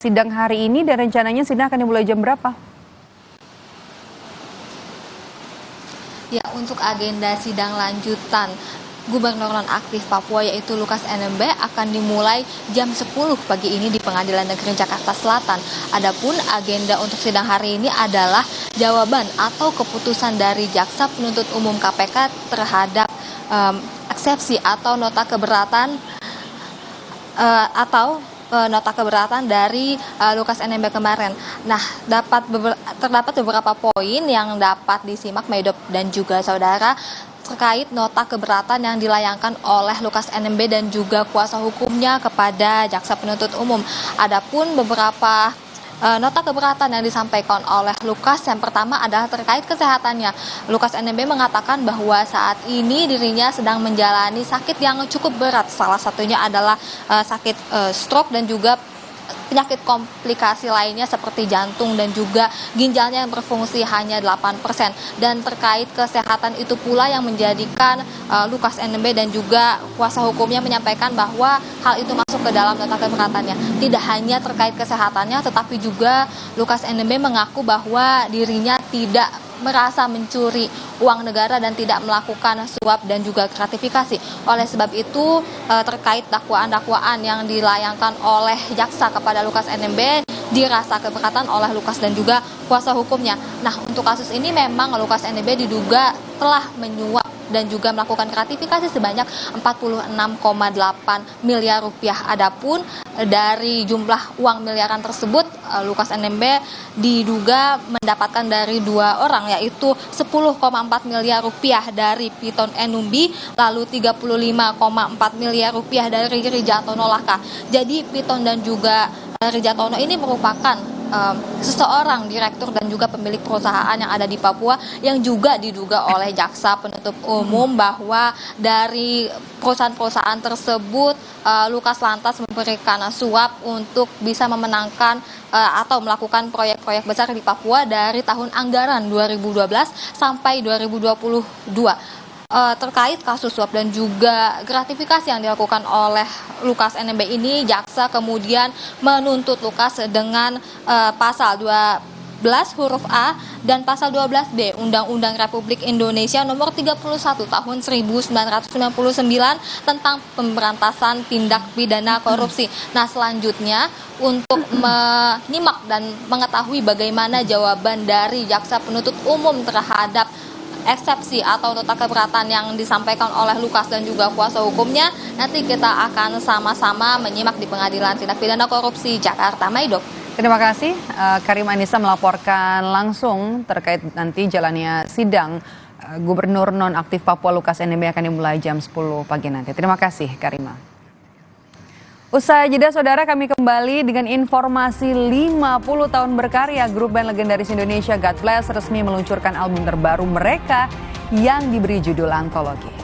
Sidang hari ini dan rencananya sidang akan dimulai jam berapa? Ya, untuk agenda sidang lanjutan Gubernur Nonaktif Papua yaitu Lukas NMB akan dimulai jam 10 pagi ini di Pengadilan Negeri Jakarta Selatan. Adapun agenda untuk sidang hari ini adalah jawaban atau keputusan dari Jaksa Penuntut Umum KPK terhadap eksepsi atau nota keberatan nota keberatan dari Lukas NMB kemarin. Nah, terdapat beberapa poin yang dapat disimak Maidop dan juga saudara terkait nota keberatan yang dilayangkan oleh Lukas NMB dan juga kuasa hukumnya kepada Jaksa Penuntut Umum. Adapun beberapa nota keberatan yang disampaikan oleh Lukas yang pertama adalah terkait kesehatannya. Lukas NMB mengatakan bahwa saat ini dirinya sedang menjalani sakit yang cukup berat. Salah satunya adalah sakit stroke dan juga penyakit komplikasi lainnya seperti jantung dan juga ginjalnya yang berfungsi hanya 8%. Dan terkait kesehatan itu pula yang menjadikan Lukas NMB dan juga kuasa hukumnya menyampaikan bahwa hal itu masuk ke dalam nota keberatannya. Tidak hanya terkait kesehatannya tetapi juga Lukas NMB mengaku bahwa dirinya tidak merasa mencuri uang negara dan tidak melakukan suap dan juga gratifikasi. Oleh sebab itu terkait dakwaan-dakwaan yang dilayangkan oleh jaksa kepada Lukas NMB dirasa keberatan oleh Lukas dan juga kuasa hukumnya. Nah, untuk kasus ini memang Lukas NMB diduga telah menyuap dan juga melakukan gratifikasi sebanyak 46,8 miliar rupiah. Adapun dari jumlah uang miliaran tersebut, Lukas NMB diduga mendapatkan dari dua orang, yaitu 10,4 miliar rupiah dari Piton Enumbi, lalu 35,4 miliar rupiah dari Rijatono Laka. Jadi Piton dan juga Rijatono ini merupakan seseorang direktur dan juga pemilik perusahaan yang ada di Papua yang juga diduga oleh Jaksa Penuntut Umum bahwa dari perusahaan-perusahaan tersebut Lukas lantas memberikan suap untuk bisa memenangkan atau melakukan proyek-proyek besar di Papua dari tahun anggaran 2012 sampai 2022. Terkait kasus suap dan juga gratifikasi yang dilakukan oleh Lukas NMB ini, jaksa kemudian menuntut Lukas dengan pasal 12 huruf A dan pasal 12B Undang-Undang Republik Indonesia nomor 31 tahun 1999 tentang pemberantasan tindak pidana korupsi. Nah, selanjutnya untuk menyimak dan mengetahui bagaimana jawaban dari Jaksa Penuntut Umum terhadap eksepsi atau nota keberatan yang disampaikan oleh Lukas dan juga kuasa hukumnya, nanti kita akan sama-sama menyimak di Pengadilan Tindak Pidana Korupsi Jakarta. Maidop. Terima kasih, Karima Anissa melaporkan langsung terkait nanti jalannya sidang Gubernur Nonaktif Papua Lukas NMB akan dimulai jam 10 pagi nanti. Terima kasih, Karima. Usai jeda saudara, kami kembali dengan informasi 50 tahun berkarya grup band legendaris Indonesia God Bless resmi meluncurkan album terbaru mereka yang diberi judul Antologi.